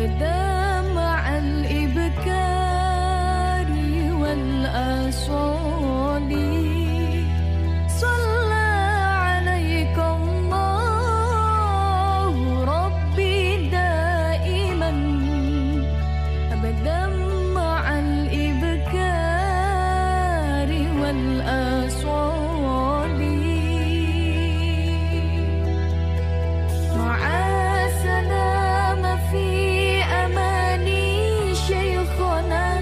أبدا مع الإبكار والآصال صلى عليك الله ربي دائما أبدا مع الإبكار والآصال مع السلام في أماني شيخنا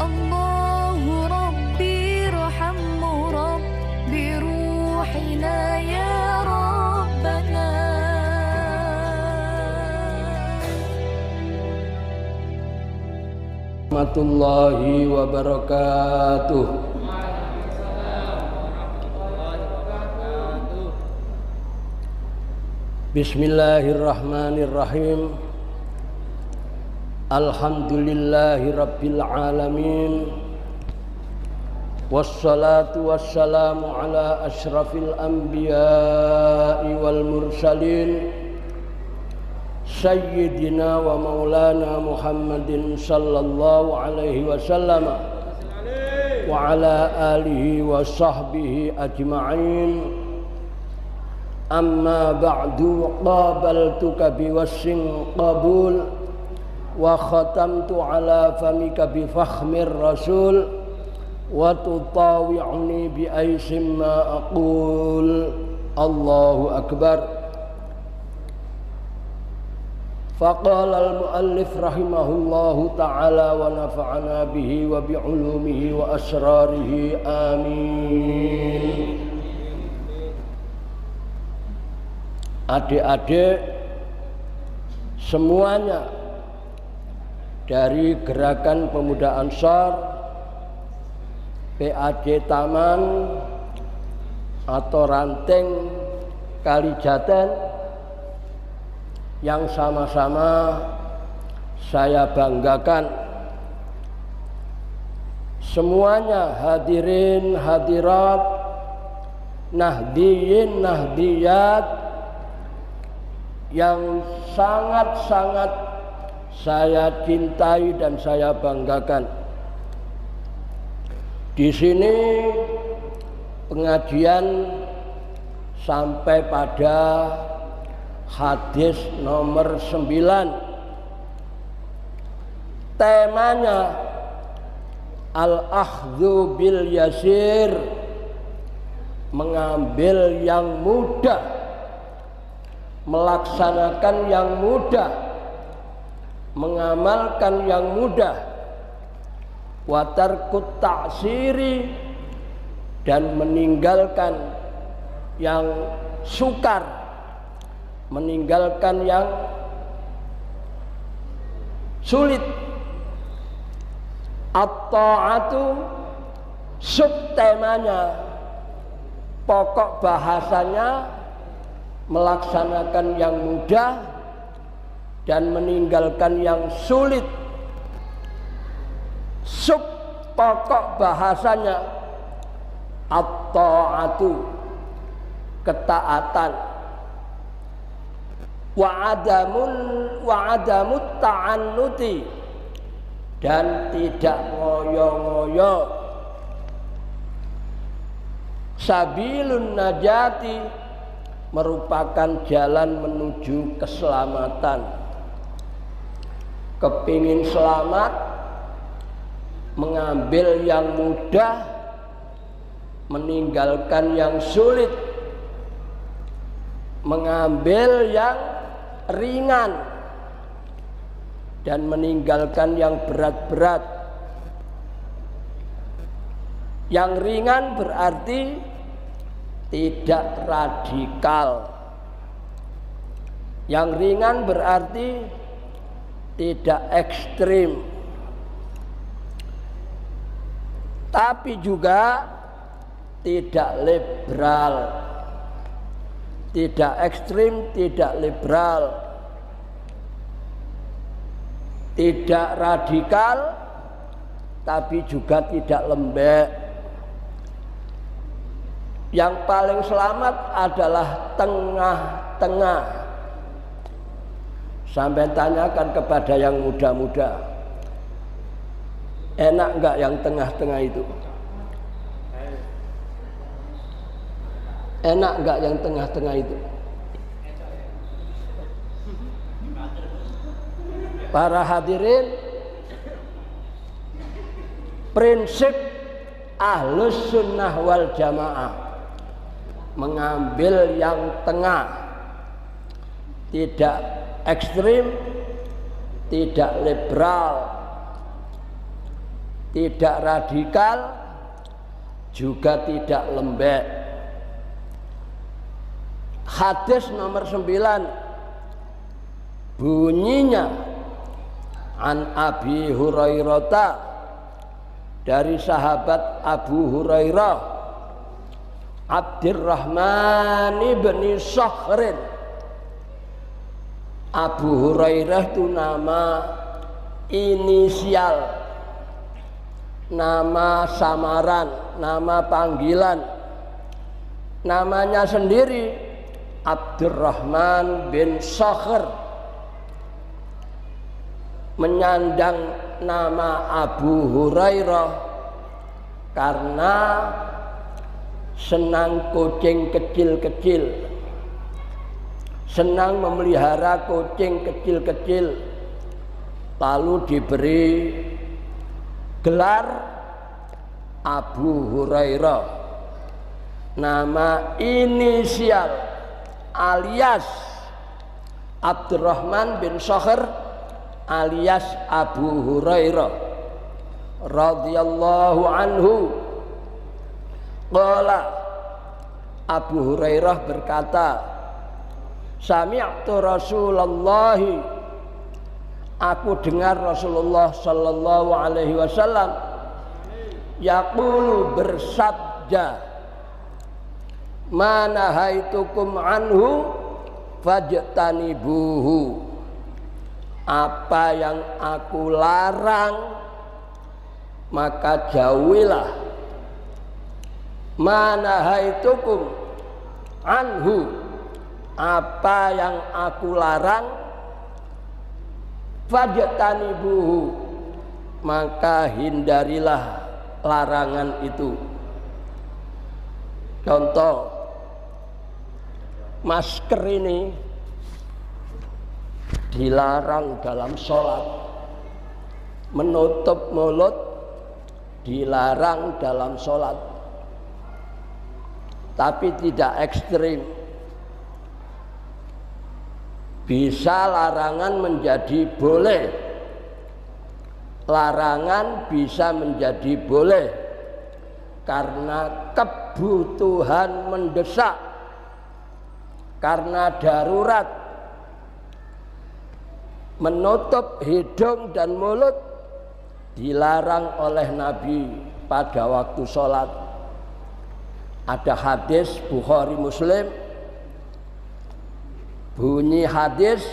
الله ربي ارحم ربي روحنا يا ربنا warahmatullahi wabarakatuh. Bismillahirrahmanirrahim. Alhamdulillahi rabbil alamin. Wassalatu wassalamu ala asyrafil anbiya'i wal mursalin Sayyidina wa maulana Muhammadin sallallahu alaihi wasallam wa ala alihi wa sahbihi ajma'in. Amma ba'du, qabaltuka biwassin qabul wa khatamtu ala famika bifakhmir rasul wa tutawi'uni bi aisim ma aqul. Allahu akbar. Faqala al-muallif rahimahullahu ta'ala wa nafa'ana bihi wa bi'ulumihi wa asrarihi amin. Adik-adik semuanya dari Gerakan Pemuda Ansor, PAD Taman atau Ranting Kalijaten, yang sama-sama saya banggakan, semuanya hadirin hadirat, nahdiyin nahdiyat yang sangat-sangat saya cintai dan saya banggakan. Di sini pengajian sampai pada hadis nomor 9. Temanya al-akhdhu bil yasir, mengambil yang mudah, melaksanakan yang mudah, mengamalkan yang mudah, wa tarkut ta'siri, dan meninggalkan yang sukar, meninggalkan yang sulit. At-ta'atu subtemanya, pokok bahasanya melaksanakan yang mudah dan meninggalkan yang sulit. Sub pokok bahasanya at-ta'atu, ketaatan. Wa adamut ta'annuti, dan tidak ngoyo-ngoyo. Sabilun najati, merupakan jalan menuju keselamatan. Kepingin selamat, mengambil yang mudah, meninggalkan yang sulit, mengambil yang ringan dan meninggalkan yang berat-berat. Yang ringan berarti tidak radikal. Yang ringan berarti tidak ekstrim, tapi juga tidak liberal. Tidak ekstrim, tidak liberal, tidak radikal, tapi juga tidak lembek. Yang paling selamat adalah tengah-tengah. Sampai tanyakan kepada yang muda-muda, enak enggak yang tengah-tengah itu? Enak enggak yang tengah-tengah itu? Para hadirin, prinsip Ahlus Sunnah wal Jamaah mengambil yang tengah, tidak ekstrim, tidak liberal, tidak radikal, juga tidak lembek. Hadis nomor 9 bunyinya, an Abi Hurairah, dari sahabat Abu Hurairah Abdurrahman bin Sakhrin. Abu Hurairah itu nama inisial, nama samaran, nama panggilan. Namanya sendiri Abdurrahman bin Sakhr, menyandang nama Abu Hurairah karena senang kucing kecil-kecil, senang memelihara kucing kecil-kecil, lalu diberi gelar Abu Hurairah, nama inisial alias Abdurrahman bin Sakhr alias Abu Hurairah radhiyallahu anhu. Qala, Abu Hurairah berkata, sami'tu Rasulullah, aku dengar Rasulullah sallallahu alaihi wasallam yaqulu, bersabda, ma nahaitukum anhu fajtanibuhu, apa yang aku larang maka jauhilah. Ma nahaitukum anhu, apa yang aku larang, fajtanibuhu, maka hindarilah larangan itu. Contoh, masker ini dilarang dalam sholat, menutup mulut dilarang dalam sholat, tapi tidak ekstrim. Bisa larangan menjadi boleh, larangan bisa menjadi boleh karena kebutuhan mendesak, karena darurat. Menutup hidung dan mulut dilarang oleh Nabi pada waktu sholat. Ada hadis Bukhari Muslim, bunyi hadis,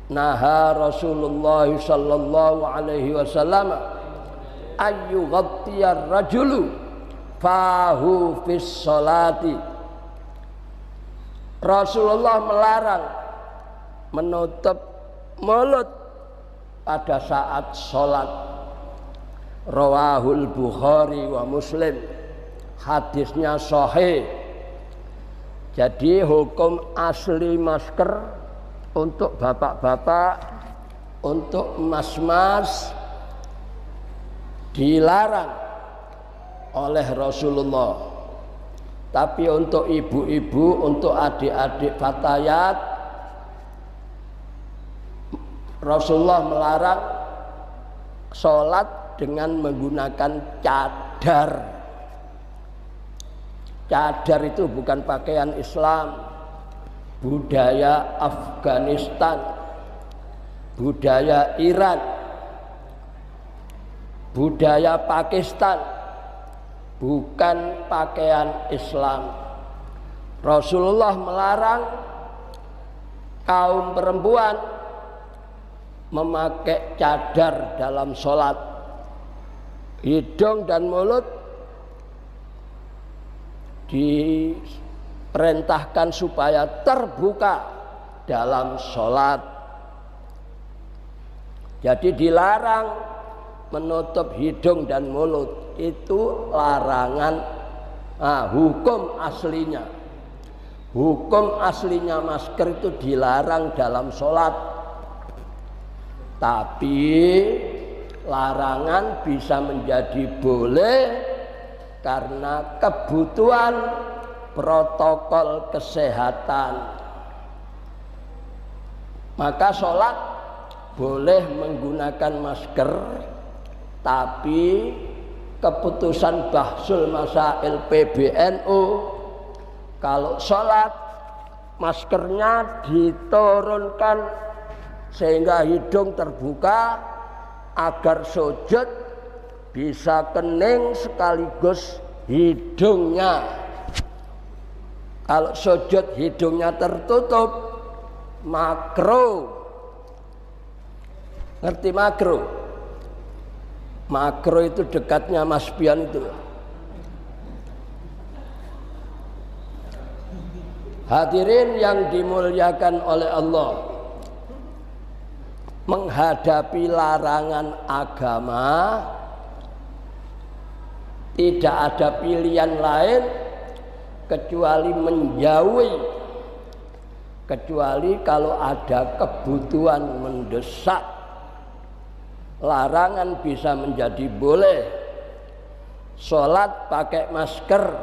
naha Rasulullah sallallahu alaihi wasallam ayu ghattiyar rajulu fahu fis sholati. Rasulullah melarang menutup mulut pada saat sholat. Rawahul Bukhari wa Muslim, hadisnya sahih. Jadi hukum asli masker untuk bapak-bapak, untuk mas-mas dilarang oleh Rasulullah. Tapi untuk ibu-ibu, untuk adik-adik fatayat, Rasulullah melarang sholat dengan menggunakan cadar. Cadar itu bukan pakaian Islam, budaya Afghanistan, budaya Iran, budaya Pakistan, bukan pakaian Islam. Rasulullah melarang kaum perempuan memakai cadar dalam sholat. Hidung dan mulut diperintahkan supaya terbuka dalam sholat. Jadi dilarang menutup hidung dan mulut. Itu larangan hukum aslinya. Hukum aslinya masker itu dilarang dalam sholat. Tapi larangan bisa menjadi boleh karena kebutuhan protokol kesehatan. Maka sholat boleh menggunakan masker, tapi keputusan Bahsul Masail PBNU kalau sholat maskernya diturunkan sehingga hidung terbuka agar sujud bisa kening sekaligus hidungnya. Kalau sujud hidungnya tertutup, makruh. Ngerti makruh? Makruh itu dekatnya Mas Pian itu. Hadirin yang dimuliakan oleh Allah, menghadapi larangan agama tidak ada pilihan lain kecuali menjauhi, kecuali kalau ada kebutuhan mendesak. Larangan bisa menjadi boleh. Sholat pakai masker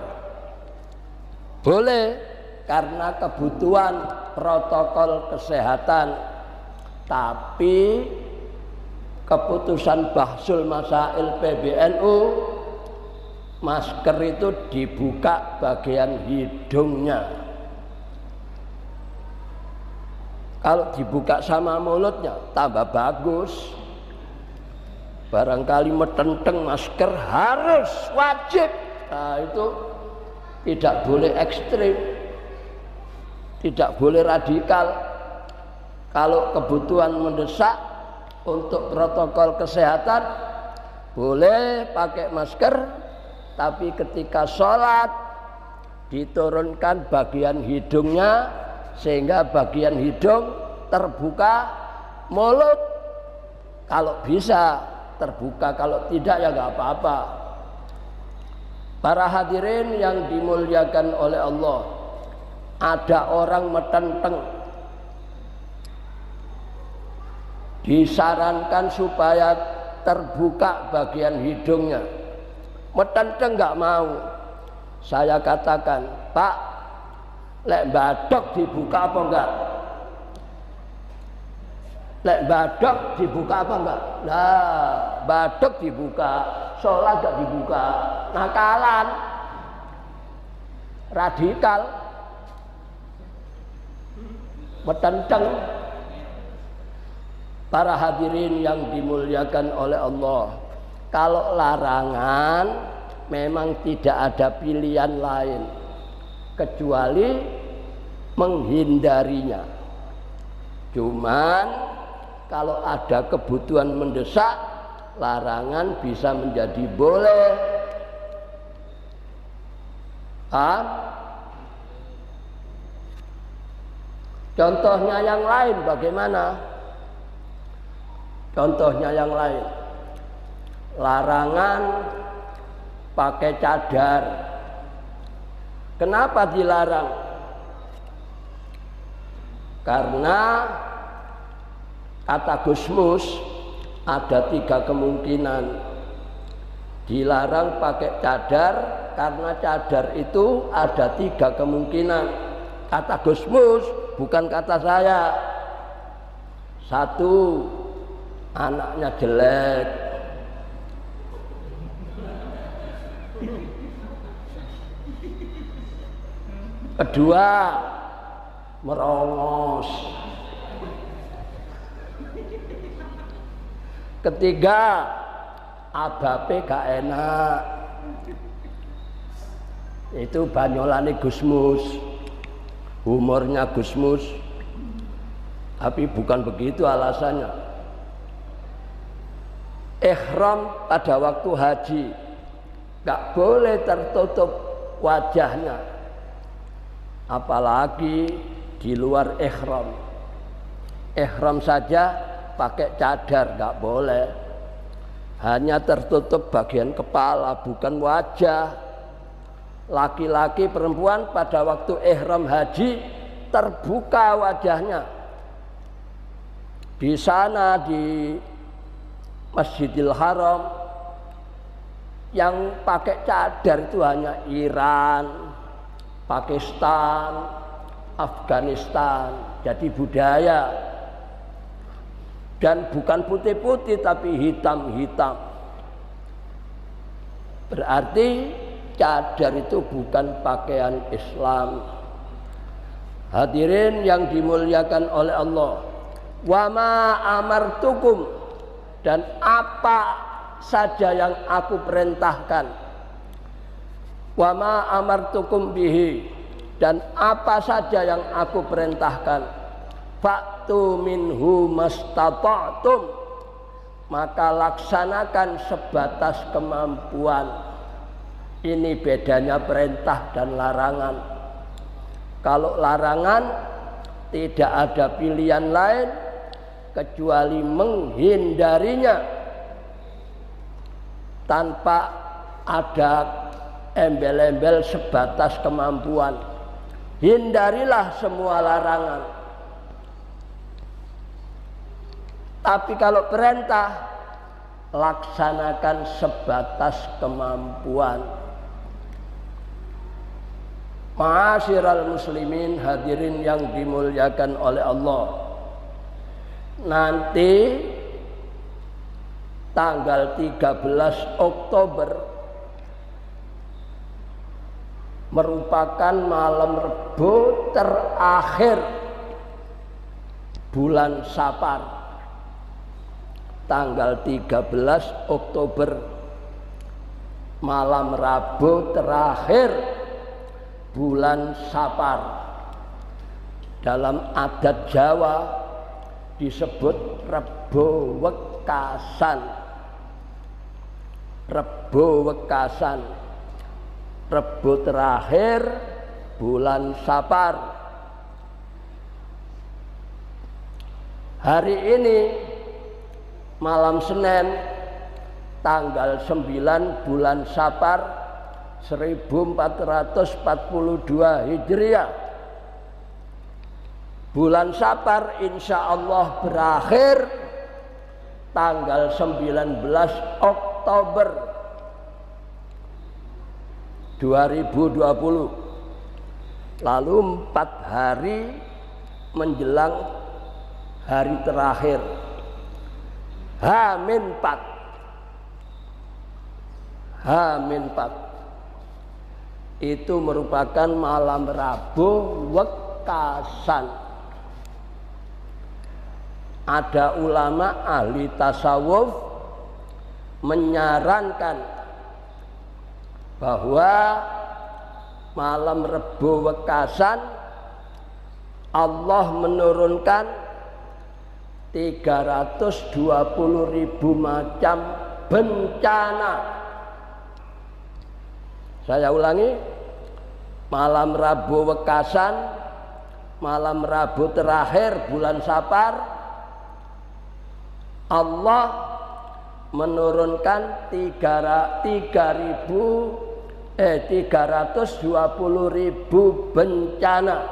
boleh karena kebutuhan protokol kesehatan. Tapi keputusan Bahsul Masail PBNU, masker itu dibuka bagian hidungnya. Kalau dibuka sama mulutnya tambah bagus. Barangkali metenteng masker harus wajib. Nah, itu tidak boleh ekstrim, tidak boleh radikal. Kalau kebutuhan mendesak untuk protokol kesehatan boleh pakai masker, tapi ketika sholat diturunkan bagian hidungnya sehingga bagian hidung terbuka, mulut kalau bisa terbuka, kalau tidak ya nggak apa-apa. Para hadirin yang dimuliakan oleh Allah, ada orang metenteng, disarankan supaya terbuka bagian hidungnya. Metenteng nggak mau. Saya katakan, Pak, lek badok dibuka apa enggak? Lek badok dibuka apa enggak? Nah, badok dibuka, sholat enggak dibuka. Nakalan, radikal, metenteng. Para hadirin yang dimuliakan oleh Allah, kalau larangan memang tidak ada pilihan lain kecuali menghindarinya. Cuman kalau ada kebutuhan mendesak, larangan bisa menjadi boleh. Contohnya yang lain bagaimana? Contohnya yang lain, larangan pakai cadar. Kenapa dilarang? Karena kata Gusmus ada 3 kemungkinan. Dilarang pakai cadar karena cadar itu ada 3 kemungkinan. Kata Gusmus, bukan kata saya. 1, anaknya jelek. 2, merongos. 3, adabe gak enak. Itu banyolane Gusmus, humornya Gusmus. Tapi bukan begitu alasannya. Ihram pada waktu haji gak boleh tertutup wajahnya, apalagi di luar ihram. Ihram saja pakai cadar, nggak boleh. Hanya tertutup bagian kepala, bukan wajah. Laki-laki perempuan pada waktu ihram haji terbuka wajahnya. Di sana di Masjidil Haram yang pakai cadar itu hanya Iran, Pakistan, Afghanistan. Jadi budaya. Dan bukan putih-putih tapi hitam-hitam. Berarti cadar itu bukan pakaian Islam. Hadirin yang dimuliakan oleh Allah. Wa ma amartukum, dan apa saja yang aku perintahkan. Wa ma amartukum bihi, dan apa saja yang aku perintahkan. Fa'tu minhu mastata'tum, maka laksanakan sebatas kemampuan. Ini bedanya perintah dan larangan. Kalau larangan tidak ada pilihan lain kecuali menghindarinya tanpa ada embel-embel sebatas kemampuan. Hindarilah semua larangan. Tapi kalau perintah, laksanakan sebatas kemampuan. Ma'asyiral muslimin, hadirin yang dimuliakan oleh Allah. Nanti tanggal 13 Oktober merupakan malam Rebo terakhir bulan Safar. Tanggal 13 Oktober malam Rabu terakhir bulan Safar. Dalam adat Jawa disebut Rebo Wekasan. Rebo Wekasan, Rebo terakhir bulan Safar. Hari ini malam Senin tanggal 9 bulan Safar 1442 Hijriah. Bulan Safar insya Allah berakhir tanggal 19 Oktober 2020. Lalu 4 hari menjelang hari terakhir H-4. H-4 itu merupakan malam Rabu Wekasan. Ada ulama ahli tasawuf menyarankan bahwa malam Rebo Wekasan Allah menurunkan 320.000 macam bencana. Saya ulangi, malam Rabu Wekasan, malam Rabu terakhir bulan Safar, Allah menurunkan 320.000 bencana.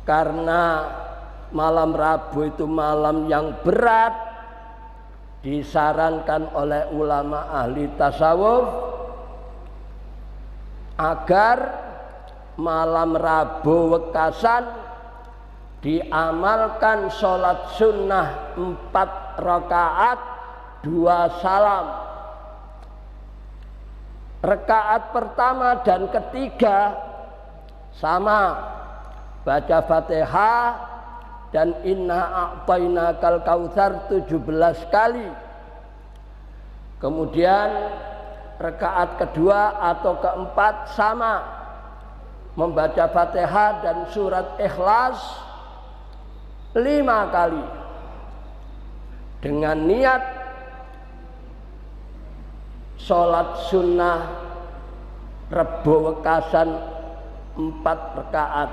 Karena malam Rabu itu malam yang berat, disarankan oleh ulama ahli tasawuf agar malam Rabu Wekasan diamalkan sholat sunnah 4 rakaat 2 salam. Rakaat pertama dan ketiga sama, baca Fatihah dan inna a'tainakal kautsar 17 kali. Kemudian rakaat kedua atau keempat sama, membaca Fatihah dan surat Ikhlas 5 kali dengan niat sholat sunnah Rebo Wekasan 4 rakaat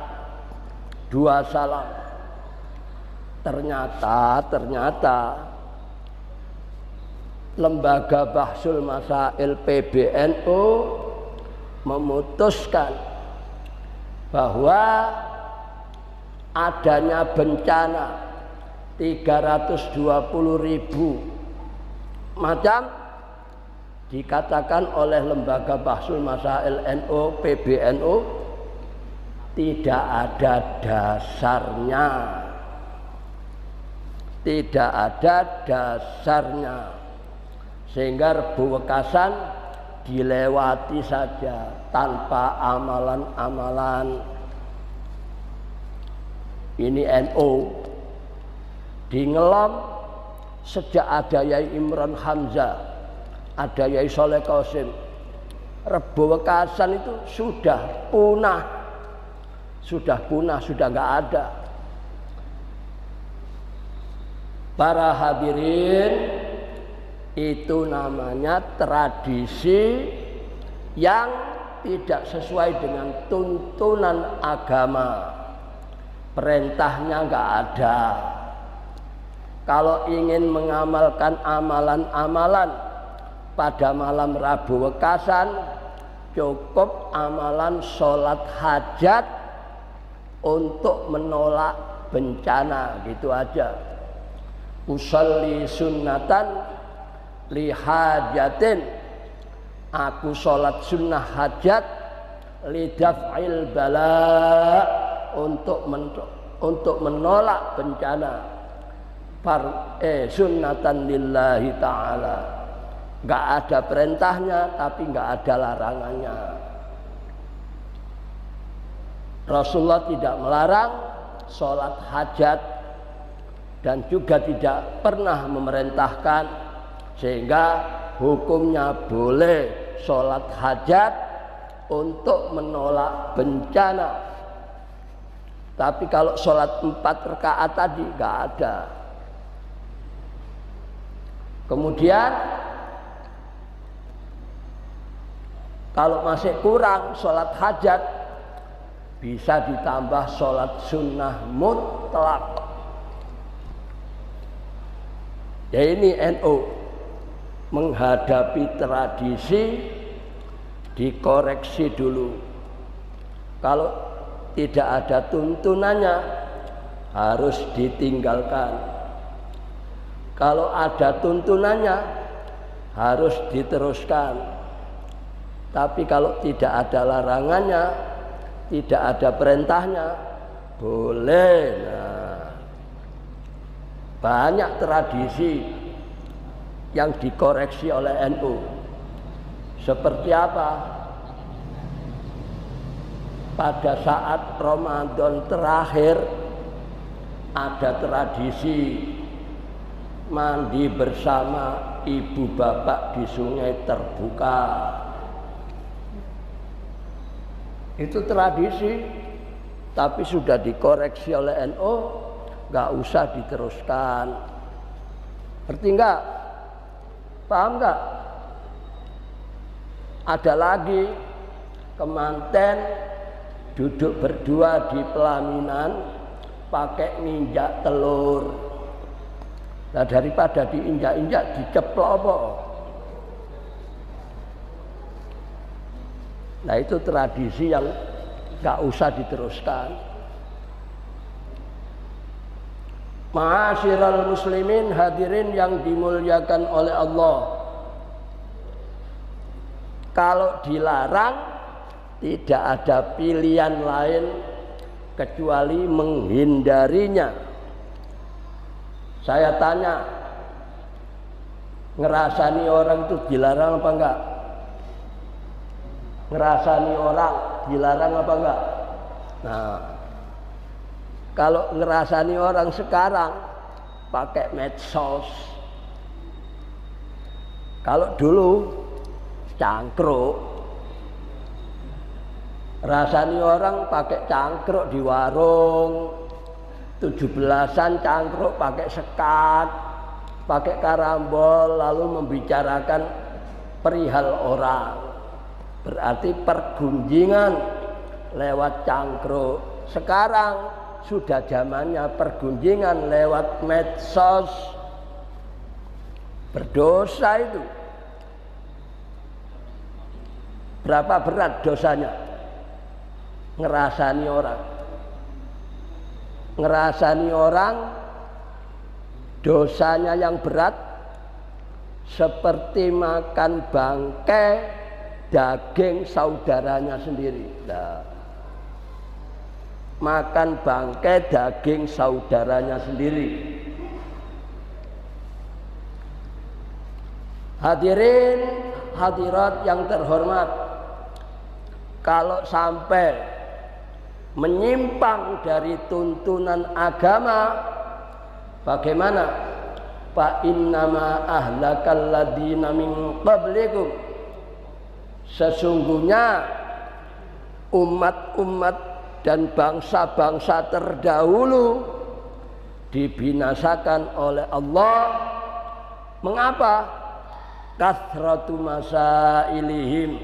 2 salam. Ternyata Lembaga Bahsul Masail PBNU memutuskan bahwa adanya bencana 320.000 macam dikatakan oleh Lembaga Bahsul Masail NU PBNU tidak ada dasarnya. Tidak ada dasarnya, sehingga Rebo Wekasan dilewati saja tanpa amalan-amalan. Ini NU dingelam sejak ada Yai Imran Hamzah, ada Yai Soleh Qasim. Rebo Wekasan itu sudah punah, sudah nggak ada. Para hadirin, itu namanya tradisi yang tidak sesuai dengan tuntunan agama. Perintahnya nggak ada. Kalau ingin mengamalkan amalan-amalan pada malam Rabu Wekasan, cukup amalan sholat hajat untuk menolak bencana, gitu aja. Usolli sunnatan lihajatin, aku sholat sunnah hajat lidaf'il bala, untuk menolak bencana. Sunnatan lillahi ta'ala, nggak ada perintahnya tapi nggak ada larangannya. Rasulullah tidak melarang sholat hajat dan juga tidak pernah memerintahkan, sehingga hukumnya boleh sholat hajat untuk menolak bencana. Tapi kalau sholat 4 rakaat tadi nggak ada. Kemudian kalau masih kurang sholat hajat, bisa ditambah sholat sunnah mutlak. Ya, ini NU menghadapi tradisi, dikoreksi dulu. Kalau tidak ada tuntunannya harus ditinggalkan. Kalau ada tuntunannya harus diteruskan. Tapi kalau tidak ada larangannya, tidak ada perintahnya, boleh. Nah, banyak tradisi yang dikoreksi oleh NU. Seperti apa? Pada saat Ramadan terakhir ada tradisi mandi bersama ibu bapak di sungai terbuka. Itu tradisi, tapi sudah dikoreksi oleh NU, nggak usah diteruskan. Ngerti nggak? Paham nggak? Ada lagi kemanten duduk berdua di pelaminan pakai nginjak telur. Nah, daripada diinjak-injak diceplok apa? Nah, itu tradisi yang nggak usah diteruskan. Ma'asyiral muslimin, hadirin yang dimuliakan oleh Allah. Kalau dilarang, tidak ada pilihan lain kecuali menghindarinya. Saya tanya, ngerasani orang itu dilarang apa enggak? Ngerasani orang dilarang apa enggak? Nah, kalau ngerasani orang sekarang pakai medsos. Kalau dulu cangkruk, rasani orang pakai cangkruk di warung, 17-an cangkruk pakai sekat, pakai karambol, lalu membicarakan perihal orang. Berarti pergunjingan lewat cangkruk. Sekarang sudah zamannya pergunjingan lewat medsos. Berdosa itu. Berapa berat dosanya? Ngerasani orang. Ngerasani orang dosanya yang berat seperti makan bangkai daging saudaranya sendiri. Nah, makan bangkai daging saudaranya sendiri. Hadirin hadirat yang terhormat, kalau sampai menyimpang dari tuntunan agama, bagaimana? Fa innama ahlakal ladina min qablikum, sesungguhnya umat-umat dan bangsa-bangsa terdahulu dibinasakan oleh Allah. Mengapa? Kathratu masailihim,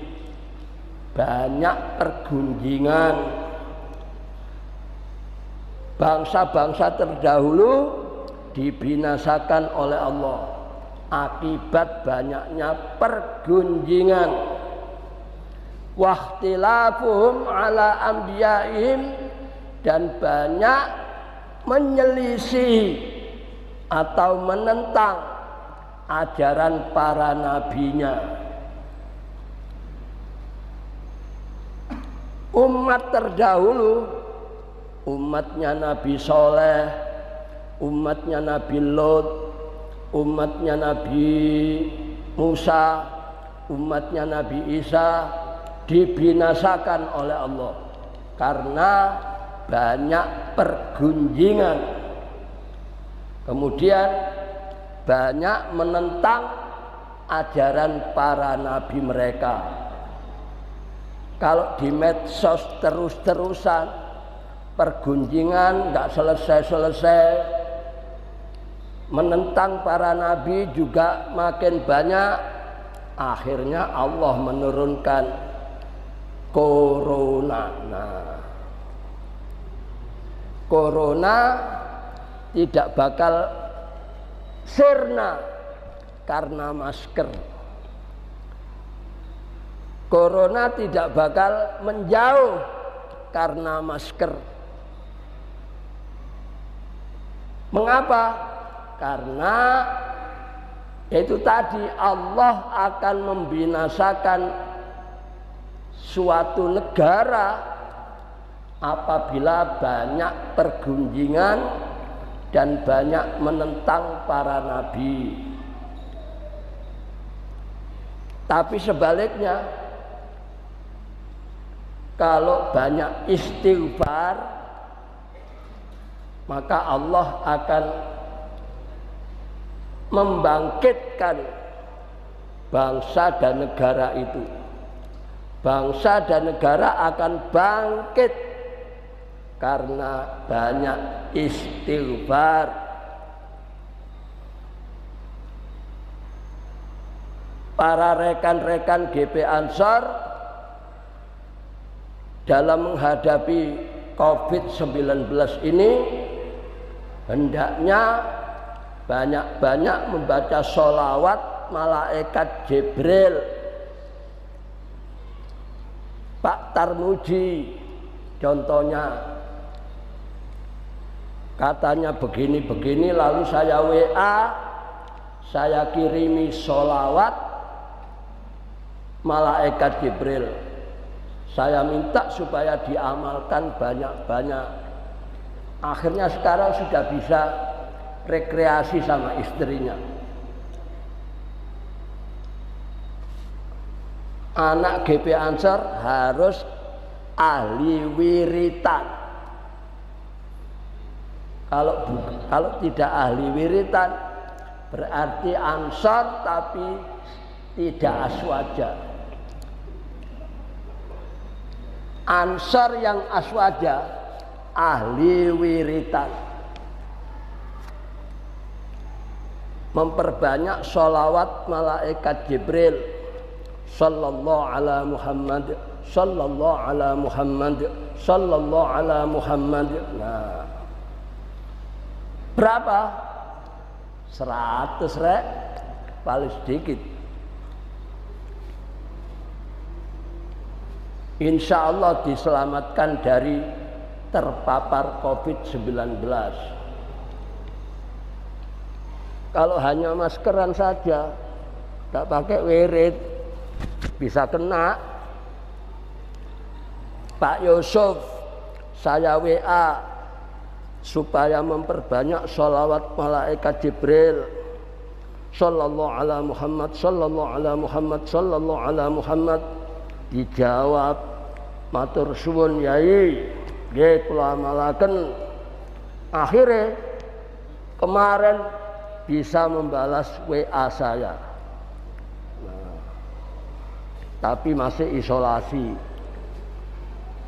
banyak pergunjingan. Bangsa-bangsa terdahulu dibinasakan oleh Allah akibat banyaknya pergunjingan. Wahtilafuhum ala anbiyaihim, dan banyak menyelisih atau menentang ajaran para nabinya. Umat terdahulu, umatnya Nabi Soleh, umatnya Nabi Lot, umatnya Nabi Musa, umatnya Nabi Isa, dibinasakan oleh Allah karena banyak pergunjingan. Kemudian banyak menentang ajaran para nabi mereka. Kalau di medsos terus-terusan pergunjingan nggak selesai-selesai, menentang para nabi juga makin banyak. Akhirnya Allah menurunkan corona. Nah, corona tidak bakal sirna karena masker. Corona tidak bakal menjauh karena masker. Mengapa? Karena itu tadi, Allah akan membinasakan suatu negara apabila banyak pergunjingan dan banyak menentang para nabi. Tapi sebaliknya, kalau banyak istighfar, maka Allah akan membangkitkan bangsa dan negara itu. Bangsa dan negara akan bangkit karena banyak istighfar. Para rekan-rekan GP Ansor dalam menghadapi COVID-19 ini hendaknya banyak-banyak membaca sholawat malaikat Jibril. Pak Tarmuji contohnya, katanya begini-begini, lalu saya WA, saya kirimi sholawat malaikat Jibril. Saya minta supaya diamalkan banyak-banyak. Akhirnya sekarang sudah bisa rekreasi sama istrinya. Anak GP Ansor harus ahli wiritan. Kalau tidak ahli wiritan berarti Ansor tapi tidak aswaja. Ansor yang aswaja ahli wiritan. Memperbanyak sholawat malaikat Jibril. sallallahu ala Muhammad, sallallahu ala Muhammad, sallallahu ala Muhammad. Nah, berapa? 100 rek, paling sedikit. Insya Allah diselamatkan dari terpapar COVID-19. Kalau hanya maskeran saja, tak pakai wirid, bisa kena. Pak Yusuf, saya WA supaya memperbanyak sholawat malaikat Jibril. Sallallahu ala Muhammad, sallallahu ala Muhammad, sallallahu ala Muhammad. Dijawab, matur suwun Yai, nggih kula amalaken. Akhirnya kemarin bisa membalas WA saya. Nah, tapi masih isolasi.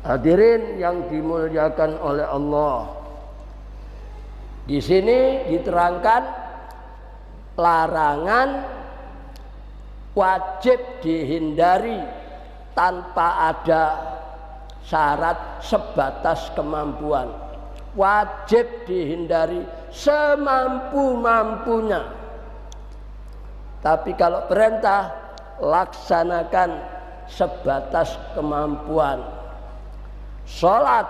Hadirin yang dimuliakan oleh Allah. Di sini diterangkan larangan wajib dihindari tanpa ada syarat sebatas kemampuan. Wajib dihindari semampu-mampunya. Tapi kalau perintah, laksanakan sebatas kemampuan. Sholat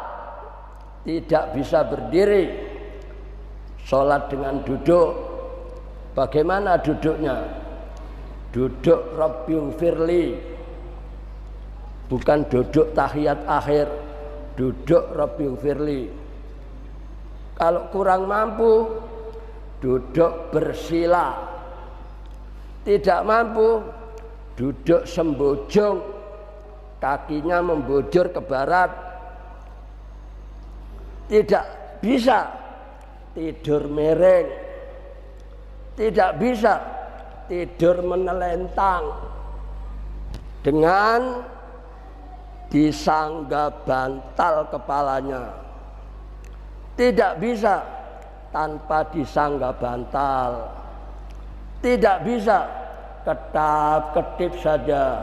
tidak bisa berdiri, sholat dengan duduk. Bagaimana duduknya? Duduk Rabbighfirli, bukan duduk tahiyat akhir, duduk Rabbighfirli. Kalau kurang mampu, duduk bersila. Tidak mampu, duduk sembojong, kakinya membujur ke barat. Tidak bisa tidur miring, tidak bisa tidur menelentang dengan disangga bantal kepalanya. Tidak bisa tanpa disangga bantal. Tidak bisa ketap-ketip saja.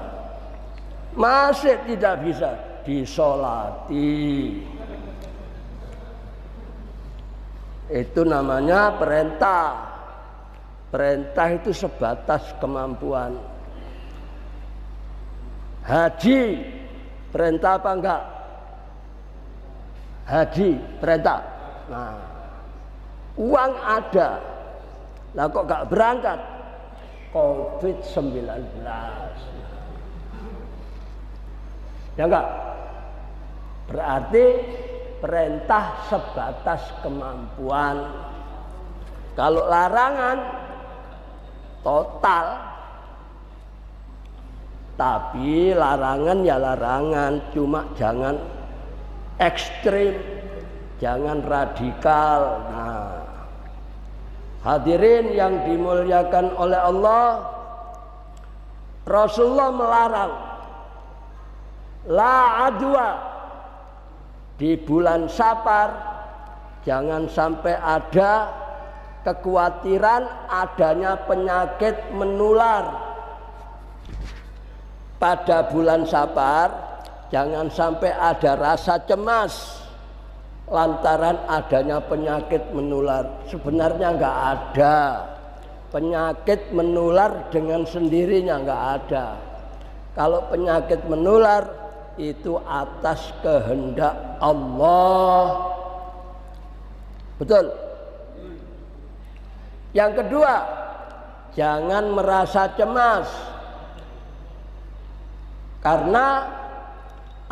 Masih tidak bisa disolati. Itu namanya perintah. Perintah itu sebatas kemampuan. Haji perintah apa enggak? Haji perintah. Nah, uang ada, lah kok enggak berangkat? COVID-19. Ya enggak? Berarti perintah sebatas kemampuan. Kalau larangan total. Tapi larangan ya larangan, cuma jangan ekstrim, jangan radikal. Nah, hadirin yang dimuliakan oleh Allah, Rasulullah melarang la adwa di bulan Safar. Jangan sampai ada kekhawatiran adanya penyakit menular. Pada bulan Safar jangan sampai ada rasa cemas lantaran adanya penyakit menular. Sebenarnya enggak ada penyakit menular dengan sendirinya, enggak ada. Kalau penyakit menular itu atas kehendak Allah. Betul. Yang kedua, jangan merasa cemas. Karena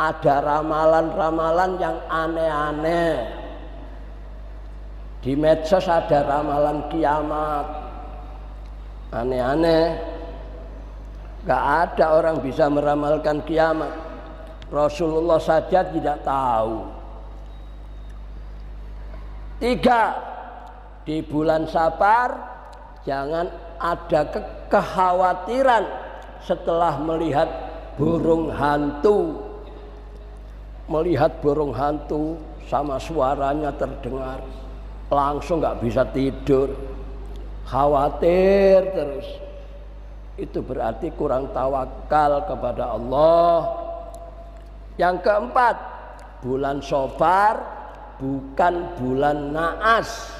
ada ramalan-ramalan yang aneh-aneh. Di medsos ada ramalan kiamat. Aneh-aneh. Gak ada orang bisa meramalkan kiamat. Rasulullah saja tidak tahu. 3. Di bulan Safar jangan ada kekhawatiran setelah melihat burung hantu. Melihat burung hantu sama suaranya terdengar, langsung nggak bisa tidur, khawatir terus. itu berarti kurang tawakal kepada Allah. Yang keempat, bulan Safar bukan bulan naas,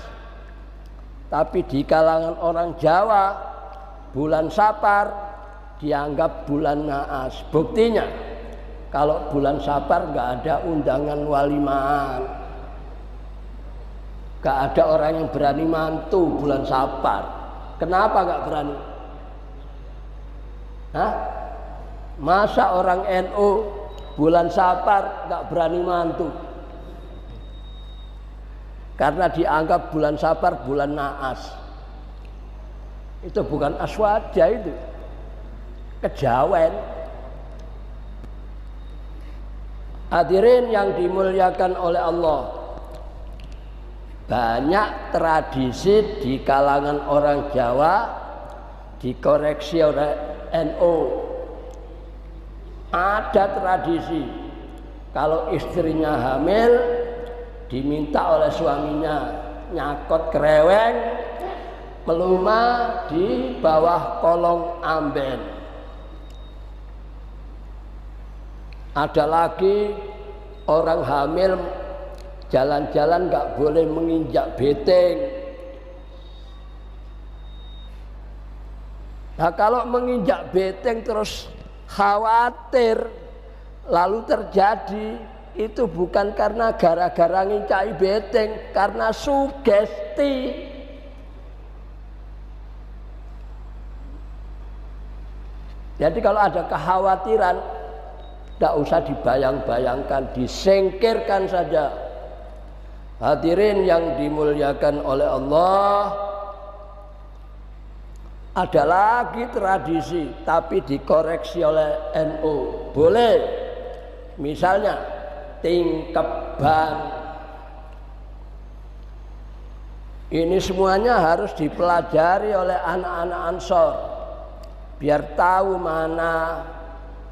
tapi di kalangan orang Jawa bulan Safar dianggap bulan naas. Buktinya kalau bulan Safar nggak ada undangan walimaan, nggak ada orang yang berani mantu bulan Safar. Kenapa nggak berani? Hah? Masa orang NU bulan Safar nggak berani mantu? Karena dianggap bulan Safar bulan naas. Itu bukan aswaja, itu kejawen. Hadirin yang dimuliakan oleh Allah, banyak tradisi di kalangan orang Jawa dikoreksi oleh NU. Ada tradisi kalau istrinya hamil diminta oleh suaminya nyakot kereweng meluma di bawah kolong amben. Ada lagi orang hamil jalan-jalan nggak boleh menginjak beteng. Nah, kalau menginjak beteng terus khawatir lalu terjadi, itu bukan karena gara-gara ngincai beteng, karena sugesti. Jadi kalau ada kekhawatiran, tidak usah dibayang-bayangkan, disingkirkan saja. Hadirin yang dimuliakan oleh Allah, ada lagi tradisi tapi dikoreksi oleh NU. Boleh, misalnya tingkeban. Ini semuanya harus dipelajari oleh anak-anak Ansor biar tahu mana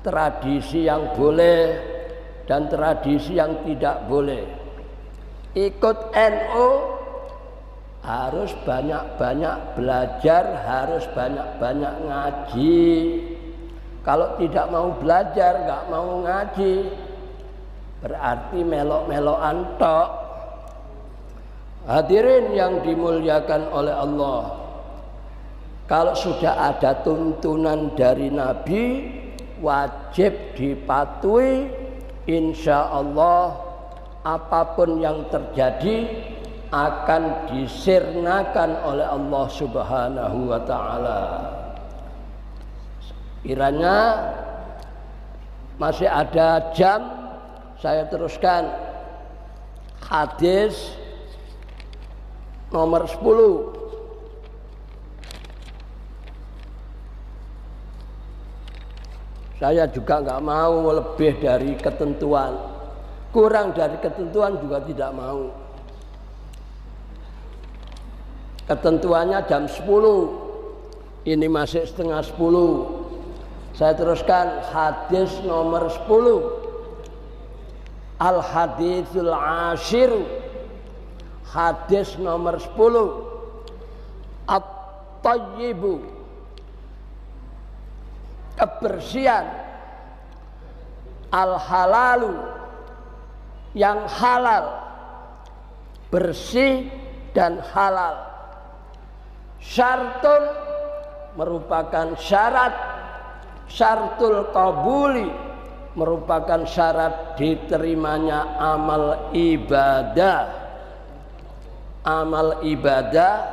tradisi yang boleh dan tradisi yang tidak boleh. Ikut NU harus banyak-banyak belajar, harus banyak-banyak ngaji. Kalau tidak mau belajar, nggak mau ngaji, berarti melok-melokan tok. Hadirin yang dimuliakan oleh Allah, kalau sudah ada tuntunan dari Nabi, wajib dipatuhi. Insya Allah apapun yang terjadi akan disirnakan oleh Allah Subhanahu wa ta'ala. Kiranya masih ada jam, saya teruskan hadis nomor 10. Saya juga nggak mau lebih dari ketentuan, kurang dari ketentuan juga tidak mau. Ketentuannya jam 10, ini masih setengah 10. Saya teruskan hadis nomor 10. Al-haditsul ashir, hadis nomor 10. At-tayyibu, kebersihan, al-halalu, yang halal, bersih dan halal. Syartun, merupakan syarat, syartul qabuli, merupakan syarat diterimanya amal ibadah. Amal ibadah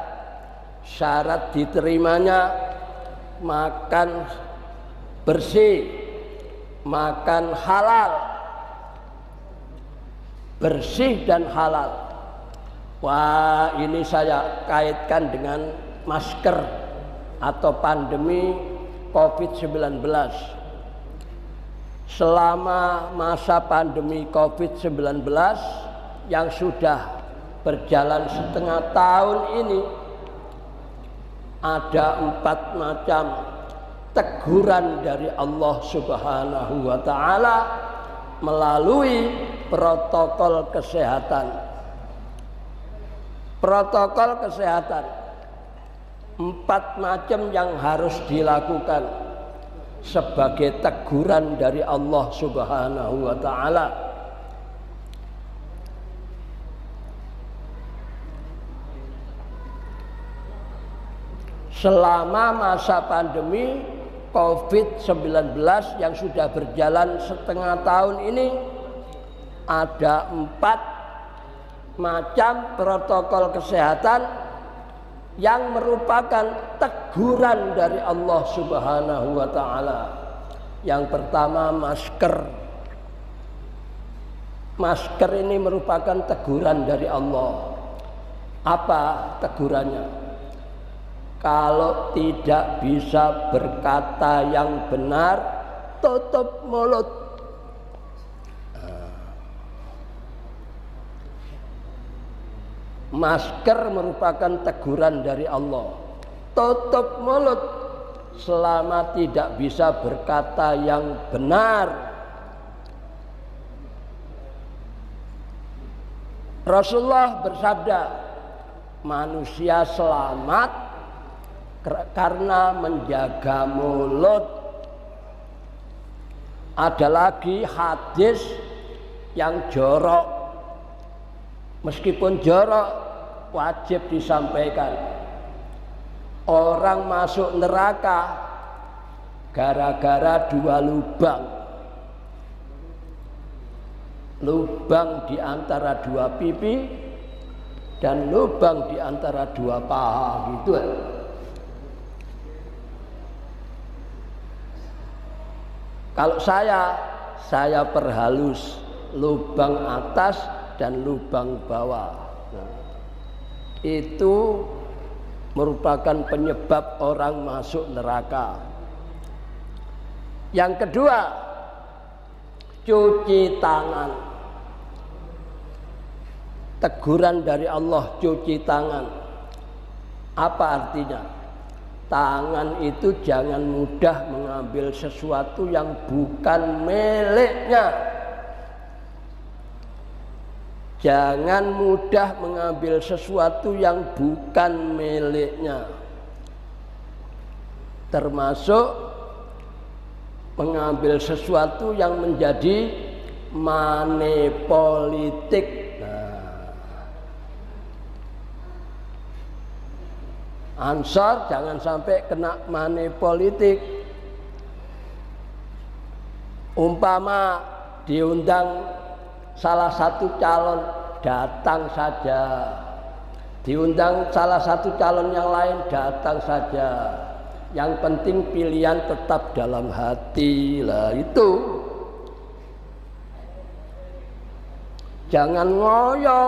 syarat diterimanya makan bersih, makan halal, bersih dan halal. Wah, ini saya kaitkan dengan masker atau pandemi COVID-19. Selama masa pandemi COVID-19 yang sudah berjalan setengah tahun ini, ada 4 macam teguran dari Allah Subhanahu wa ta'ala melalui protokol kesehatan. Protokol kesehatan 4 macam yang harus dilakukan sebagai teguran dari Allah Subhanahu wa taala. Selama masa pandemi COVID-19 yang sudah berjalan setengah tahun ini, ada 4 macam protokol kesehatan yang merupakan teguran dari Allah Subhanahu wa taala. Yang pertama, masker. Masker ini merupakan teguran dari Allah. Apa tegurannya? Kalau tidak bisa berkata yang benar, tutup mulut. Masker merupakan teguran dari Allah. Tutup mulut selama tidak bisa berkata yang benar. Rasulullah bersabda, manusia selamat karena menjaga mulut. Ada lagi hadis yang jorok. Meskipun jorok, wajib disampaikan. Orang masuk neraka gara-gara 2 lubang. Lubang di antara 2 pipi dan lubang di antara 2 paha, gitu. Kalau saya perhalus lubang atas dan lubang bawah. Itu merupakan penyebab orang masuk neraka. Yang kedua, cuci tangan. Teguran dari Allah, cuci tangan. Apa artinya? Tangan itu jangan mudah mengambil sesuatu yang bukan miliknya. Jangan mudah mengambil sesuatu yang bukan miliknya. Termasuk mengambil sesuatu yang menjadi money politik. Ansor jangan sampai kena money politik. Umpama diundang salah satu calon, datang saja. Diundang salah satu calon yang lain, datang saja. Yang penting pilihan tetap dalam hati. Lah itu. Jangan ngoyo.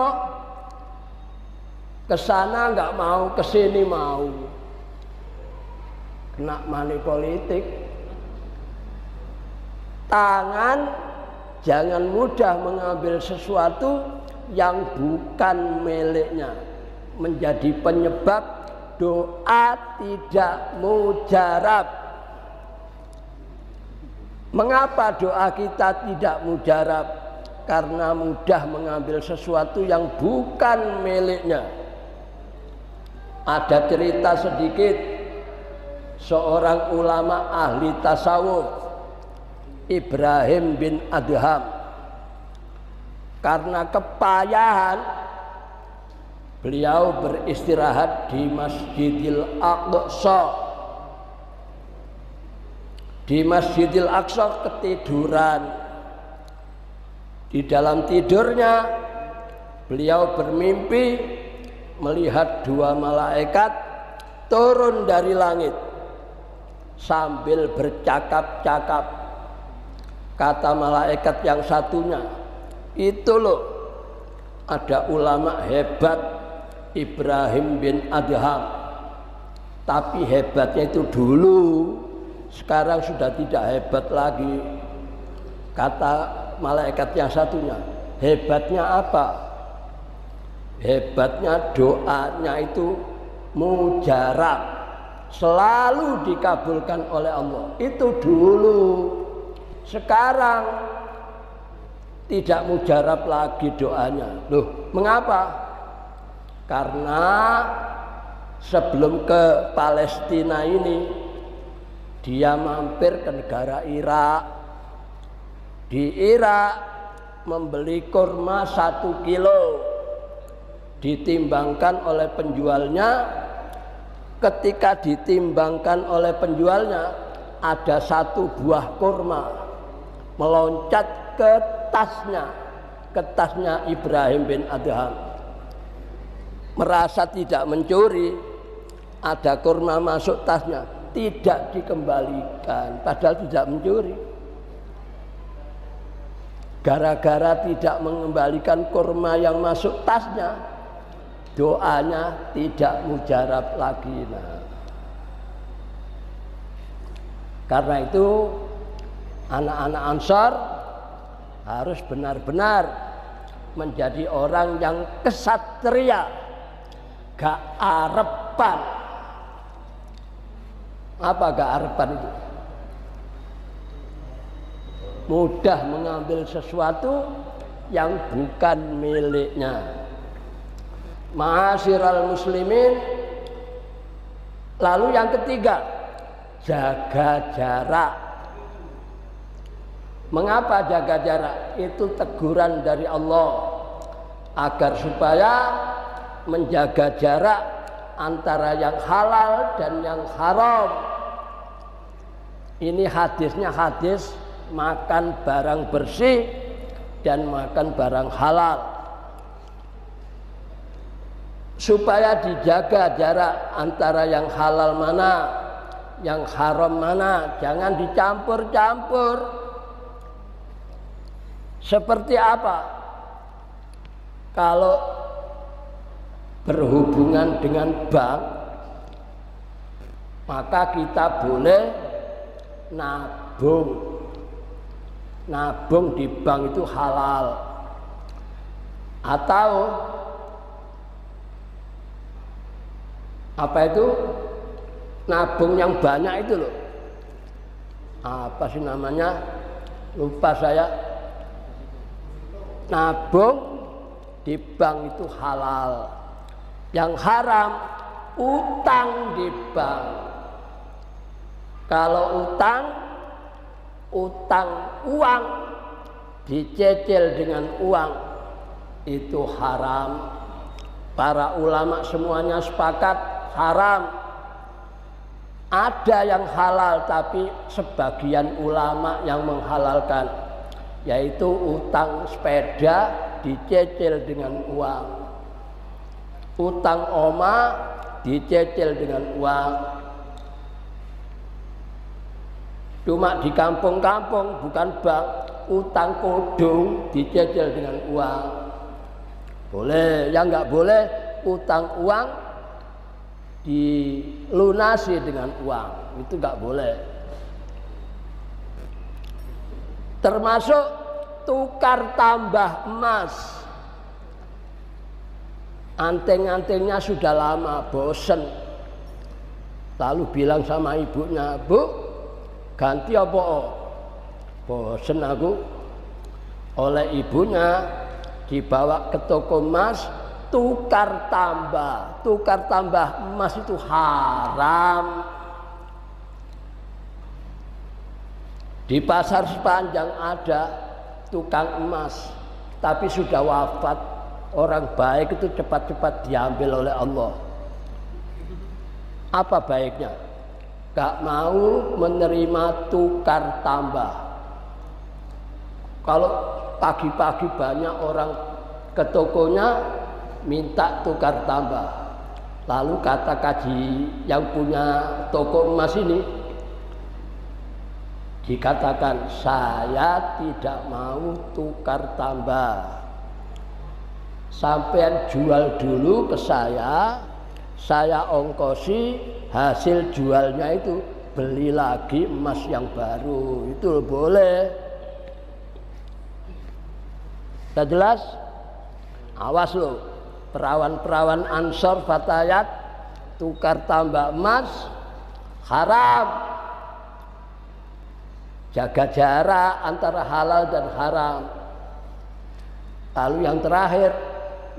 Kesana nggak mau, kesini mau. Kena money politik. Tangan jangan mudah mengambil sesuatu yang bukan miliknya. Menjadi penyebab doa tidak mujarab. Mengapa doa kita tidak mujarab? Karena mudah mengambil sesuatu yang bukan miliknya. Ada cerita sedikit, seorang ulama ahli tasawuf, Ibrahim bin Adham, karena kepayahan beliau beristirahat di Masjidil Aqsa. Di Masjidil Aqsa ketiduran. Di dalam tidurnya beliau bermimpi melihat 2 malaikat turun dari langit sambil bercakap-cakap. Kata malaikat yang satunya, itu loh ada ulama hebat Ibrahim bin Adham. Tapi hebatnya itu dulu, sekarang sudah tidak hebat lagi. Kata malaikat yang satunya, hebatnya apa? Hebatnya doanya itu mujarab, selalu dikabulkan oleh Allah. Itu dulu. Sekarang tidak mujarab lagi doanya. Loh, mengapa? Karena sebelum ke Palestina ini dia mampir ke negara Irak. Di Irak membeli kurma 1 kilo, ditimbangkan oleh penjualnya. Ketika ditimbangkan oleh penjualnya, ada 1 buah kurma meloncat ke tasnya Ibrahim bin Adham. Merasa tidak mencuri, ada kurma masuk tasnya, tidak dikembalikan, padahal tidak mencuri. Gara-gara tidak mengembalikan kurma yang masuk tasnya, doanya tidak mujarab lagi. Karena itu anak-anak Ansor harus benar-benar menjadi orang yang kesatria, gak arepan. Apa gak arepan itu? Mudah mengambil sesuatu yang bukan miliknya. Ma'asyiral muslimin. Lalu yang ketiga, jaga jarak. Mengapa jaga jarak? Itu teguran dari Allah agar supaya menjaga jarak antara yang halal dan yang haram. Ini hadisnya hadis makan barang bersih dan makan barang halal. Supaya dijaga jarak antara yang halal mana, yang haram mana, jangan dicampur-campur. Seperti apa? Kalau berhubungan dengan bank, maka kita boleh nabung. Nabung di bank itu halal. Atau apa itu? Nabung yang banyak itu loh. Apa sih namanya? Lupa saya. Nabung di bank itu halal. Yang haram utang di bank. Kalau utang uang dicicil dengan uang itu haram. Para ulama semuanya sepakat haram. Ada yang halal tapi sebagian ulama yang menghalalkan, yaitu utang sepeda dicicil dengan uang, utang oma dicicil dengan uang. Cuma di kampung-kampung, bukan bank, utang kodong dicicil dengan uang. Boleh, yang nggak boleh utang uang dilunasi dengan uang, itu nggak boleh. Termasuk tukar tambah emas. Anting-antingnya sudah lama, bosen. Lalu bilang sama ibunya, "Bu, ganti apa?" "Bosen aku." Oleh ibunya dibawa ke toko emas, tukar tambah. Tukar tambah emas itu haram. Di pasar sepanjang ada tukang emas, tapi sudah wafat. Orang baik itu cepat-cepat diambil oleh Allah. Apa baiknya? Gak mau menerima tukar tambah. Kalau pagi-pagi banyak orang ke tokonya minta tukar tambah, lalu kata kaji yang punya toko emas ini, dikatakan, "Saya tidak mau tukar tambah. Sampean jual dulu ke saya ongkosi hasil jualnya itu, beli lagi emas yang baru." Itu boleh. Sudah jelas? Awas loh, perawan-perawan Ansor Fatayat tukar tambah emas haram. Jaga jarak antara halal dan haram. Lalu yang terakhir,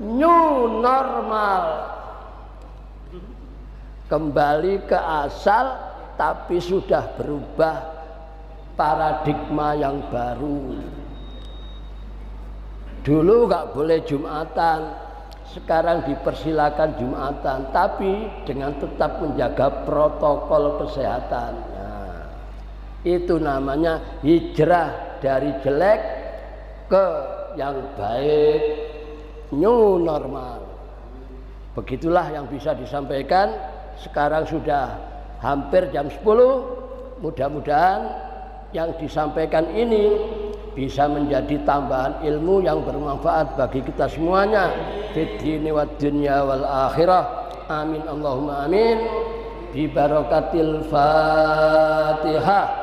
new normal. kembali ke asal, tapi sudah berubah paradigma yang baru. Dulu nggak boleh Jumatan, sekarang dipersilakan Jumatan, tapi dengan tetap menjaga protokol kesehatan. Nah, itu namanya hijrah dari jelek ke yang baik, new normal. Begitulah yang bisa disampaikan. Sekarang sudah hampir jam 10. Mudah-mudahan yang disampaikan ini bisa menjadi tambahan ilmu yang bermanfaat bagi kita semuanya fid dini wad dunya wal akhirah. Amin Allahumma amin. Bi barakatil Fatihah.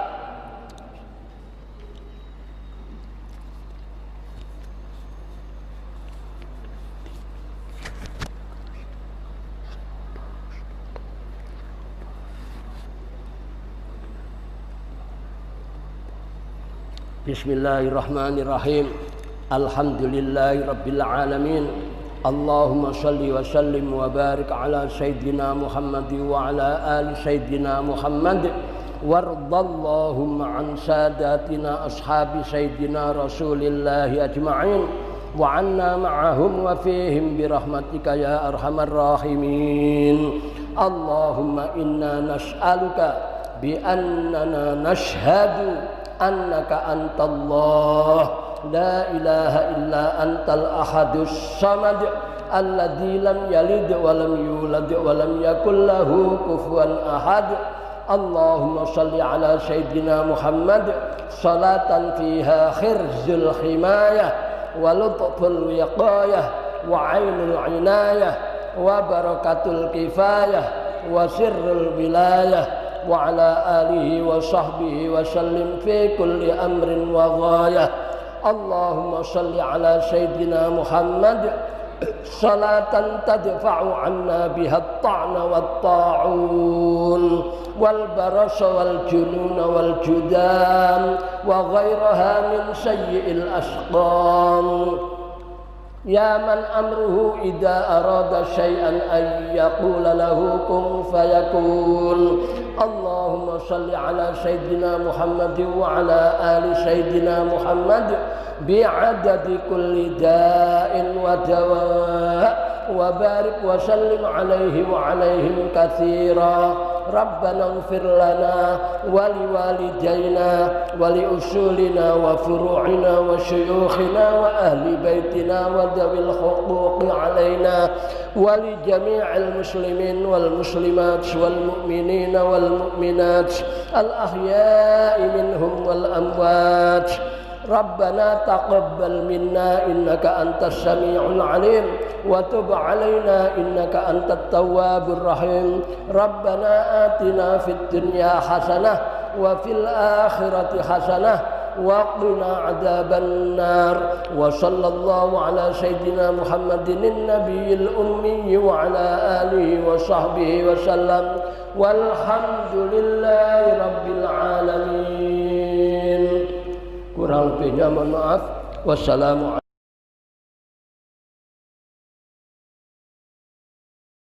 Bismillahirrahmanirrahim. Alhamdulillahi rabbil alamin. Allahumma salli wa sallim wa barik ala sayyidina Muhammad wa ala ali sayyidina Muhammad. Wardallahumma an sadatina ashabi sayyidina Rasulillahi ajma'in wa anna ma'ahum wa fihim birahmatika ya arhamar rahimin. Allahumma inna nas'aluka bi annana nashhadu annaka antallah la ilaha illa antal ahadus samad alladzi lam yalid wa lam yulad wa lam yakul lahu kufuwan ahad. Allahumma shalli ala sayyidina Muhammad salatan fiha khirzul himayah wa lutful wiqayah wa ainul inayah wa barakatul kifayah wa sirrul wilayah wa ala alihi wa sahbihi wa sallim fi kulli amrin wa ghayah. Allahumma salli ala sayyidina Muhammad salatan tadfa'u anna biha at-ta'na wat-ta'un wal barasa wal jununa wal judan wa ghayraha min sayyi'il asqam. Ya man amruhu idza arada syai'an ay yaqula lahu kun fayakun. Allahumma shalli ala sayyidina Muhammad wa ala ali sayyidina Muhammad bi'adadi kulli da'in wa dawa wa barik wa sallim alaihi wa alaihim katsira. Rabbana ighfir lana wa liwalidayna wa liusulina wa furu'ina wa syuyukhina wa ahli baitina wa dhawil huquqi alaina wa li jami'il muslimin wal muslimat wal mu'minina wal mu'minat al ahya'i minhum wal amwat. Rabbana taqabbal minna innaka antas sami'ul alim wa tub alaina innaka antat tawwabur rahim. Rabbana atina fid dunya hasanah wa fil akhirati hasanah wa qina adzaban nar. Wa sallallahu ala sayyidina Muhammadin nabiyil ummi wa ala alihi wa sahbihi wa sallam. Walhamdulillahi rabbil alamin. Kurang lebihnya mohon maaf. Wassalamualaikum